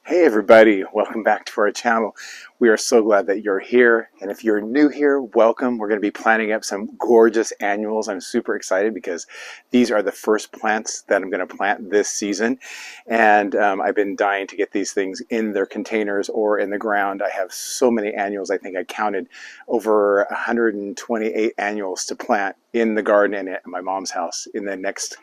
Hey everybody, welcome back to our channel. We are so glad that you're here, and if you're new here, welcome. We're going to be planting up some gorgeous annuals. I'm super excited because these are the first plants that I'm going to plant this season, and I've been dying to get these things in their containers or in the ground. I have so many annuals. I think I counted over 128 annuals to plant in the garden and at my mom's house in the next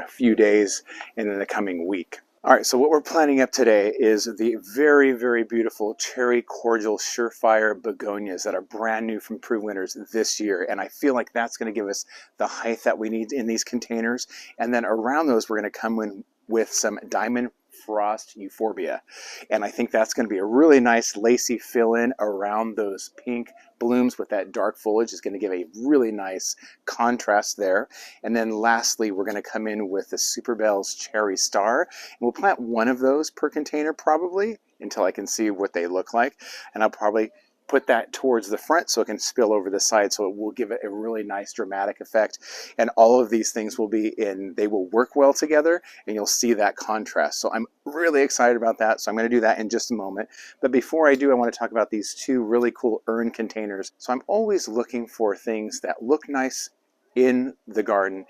few days and in the coming week. All right, so what we're planting up today is the very, very beautiful cherry cordial surefire begonias that are brand new from Prue Winters this year. And I feel like that's going to give us the height that we need in these containers. And then around those, we're going to come in with some diamond frost euphorbia. And I think that's going to be a really nice lacy fill-in around those pink blooms with that dark foliage. Is going to give a really nice contrast there. And then lastly, we're going to come in with the Super Bells Cherry Star. And we'll plant one of those per container probably until I can see what they look like. And I'll probably put that towards the front so it can spill over the side, so it will give it a really nice dramatic effect. And all of these things will be in, they will work well together, and you'll see that contrast. So I'm really excited about that. So I'm going to do that in just a moment. But before I do, I want to talk about these two really cool urn containers. So I'm always looking for things that look nice in the garden,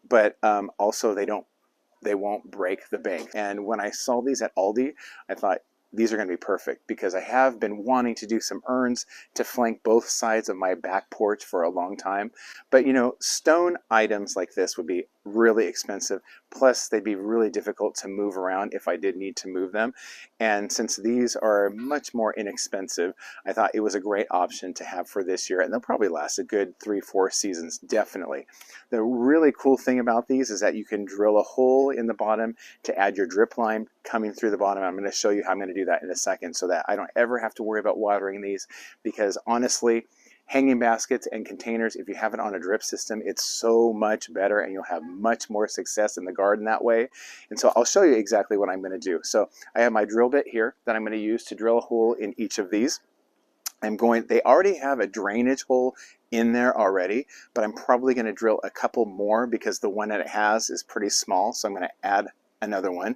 but also they won't break the bank. And when I saw these at Aldi, I thought, these are going to be perfect because I have been wanting to do some urns to flank both sides of my back porch for a long time. But you know, stone items like this would be really expensive. Plus, they'd be really difficult to move around if I did need to move them. And since these are much more inexpensive, I thought it was a great option to have for this year. And they'll probably last a good 3-4 seasons, definitely. The really cool thing about these is that you can drill a hole in the bottom to add your drip line coming through the bottom. I'm going to show you how I'm going to do that in a second so that I don't ever have to worry about watering these, because honestly, hanging baskets and containers, if you have it on a drip system, it's so much better and you'll have much more success in the garden that way. And so I'll show you exactly what I'm going to do. So I have my drill bit here that I'm going to use to drill a hole in each of these. They already have a drainage hole in there already, but I'm probably going to drill a couple more because the one that it has is pretty small. So I'm going to add another one.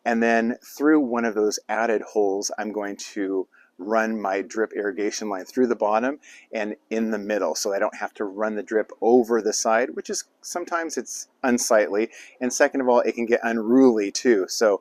And then through one of those added holes, I'm going to run my drip irrigation line through the bottom and in the middle, so I don't have to run the drip over the side, which is sometimes it's unsightly, and second of all, it can get unruly too. So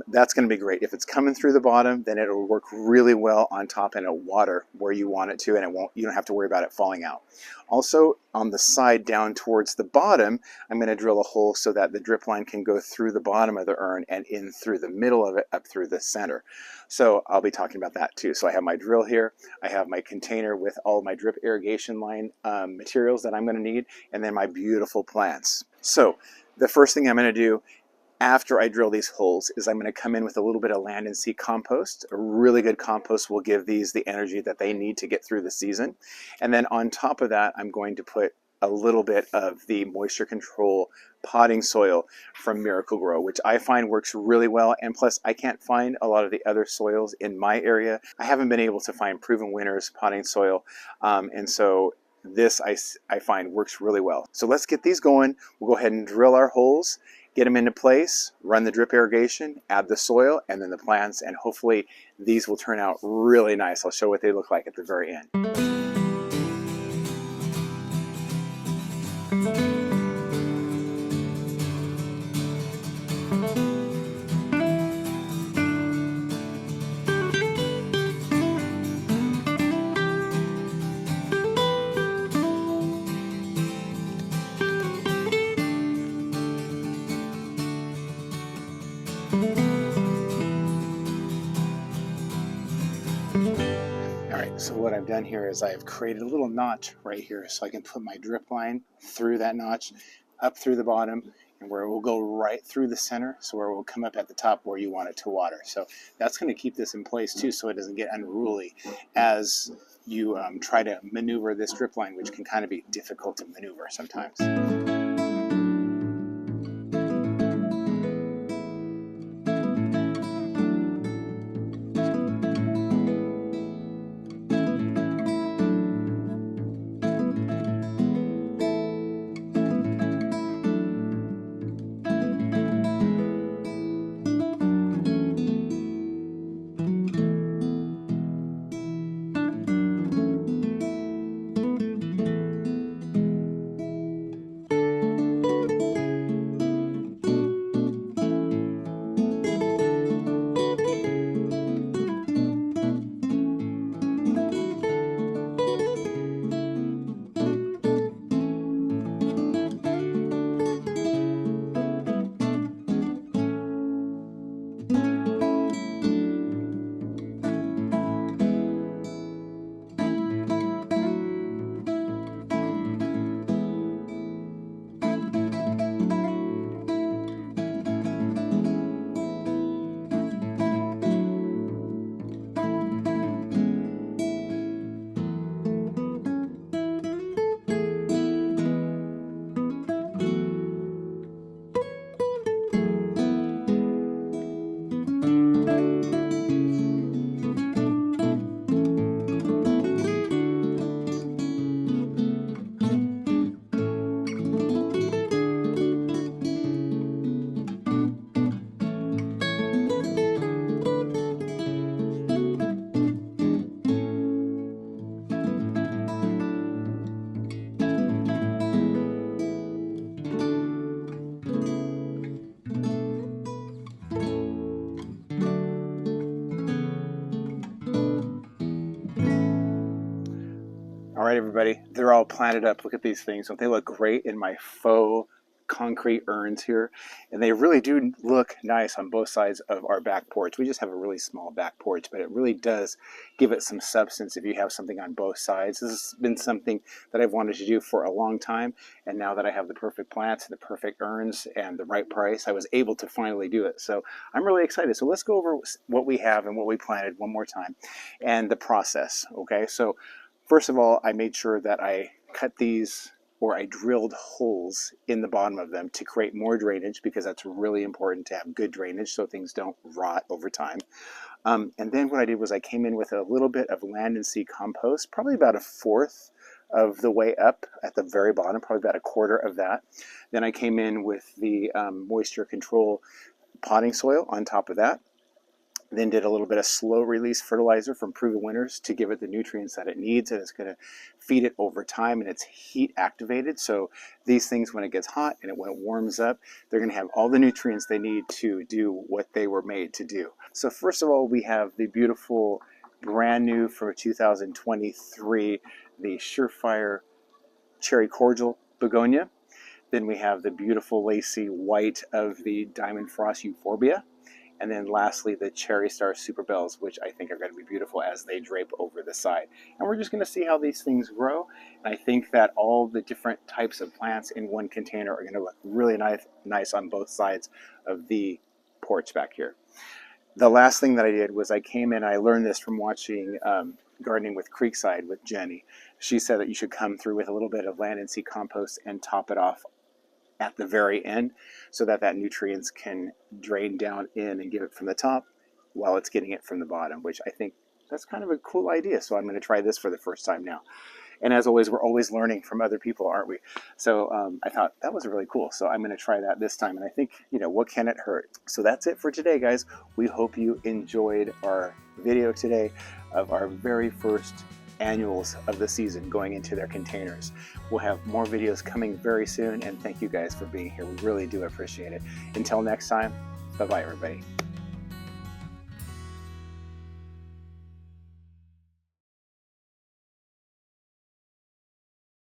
that's going to be great. If it's coming through the bottom, then it'll work really well on top and it'll water where you want it to, and you don't have to worry about it falling out. Also, on the side down towards the bottom, I'm going to drill a hole so that the drip line can go through the bottom of the urn and in through the middle of it up through the center. So I'll be talking about that too. So I have my drill here, I have my container with all my drip irrigation line materials that I'm going to need, and then my beautiful plants. So the first thing I'm going to do after I drill these holes is I'm going to come in with a little bit of land and seed compost. A really good compost will give these the energy that they need to get through the season. And then on top of that, I'm going to put a little bit of the moisture control potting soil from Miracle-Gro, which I find works really well. And plus, I can't find a lot of the other soils in my area. I haven't been able to find Proven Winners potting soil. And so this I find works really well. So let's get these going. We'll go ahead and drill our holes, get them into place, run the drip irrigation, add the soil, and then the plants, and hopefully these will turn out really nice. I'll show what they look like at the very end. So what I've done here is I've created a little notch right here so I can put my drip line through that notch, up through the bottom, and where it will go right through the center, so where it will come up at the top where you want it to water. So that's going to keep this in place too, so it doesn't get unruly as you try to maneuver this drip line, which can kind of be difficult to maneuver sometimes. right, everybody, they're all planted up. Look at these things. Don't they look great in my faux concrete urns here? And they really do look nice on both sides of our back porch. We just have a really small back porch, but it really does give it some substance if you have something on both sides. This has been something that I've wanted to do for a long time, and now that I have the perfect plants, the perfect urns, and the right price, I was able to finally do it. So I'm really excited. So let's go over what we have and what we planted one more time and the process. Okay, so first of all, I made sure that I cut these, or I drilled holes in the bottom of them to create more drainage, because that's really important to have good drainage so things don't rot over time. And then what I did was I came in with a little bit of land and sea compost, probably about a fourth of the way up at the very bottom, probably about a quarter of that. Then I came in with the moisture control potting soil on top of that. Then did a little bit of slow release fertilizer from Proven Winners to give it the nutrients that it needs, and it's going to feed it over time, and it's heat activated. So these things, when it gets hot and when it warms up, they're going to have all the nutrients they need to do what they were made to do. So first of all, we have the beautiful brand new for 2023, the Surefire Cherry Cordial Begonia. Then we have the beautiful lacy white of the Diamond Frost Euphorbia. And then lastly, the Cherry Star Super Bells, which I think are going to be beautiful as they drape over the side. And we're just going to see how these things grow. And I think that all the different types of plants in one container are going to look really nice on both sides of the porch back here. The last thing that I did was I came in, I learned this from watching Gardening with Creekside with Jenny. She said that you should come through with a little bit of land and sea compost and top it off at the very end, so that nutrients can drain down in and give it from the top while it's getting it from the bottom, which I think that's kind of a cool idea. So I'm going to try this for the first time now. And as always, we're always learning from other people, aren't we? So I thought that was really cool. So I'm going to try that this time. And I think, what can it hurt? So that's it for today, guys. We hope you enjoyed our video today of our very first annuals of the season going into their containers. We'll have more videos coming very soon, and thank you guys for being here. We really do appreciate it. Until next time, bye-bye, everybody.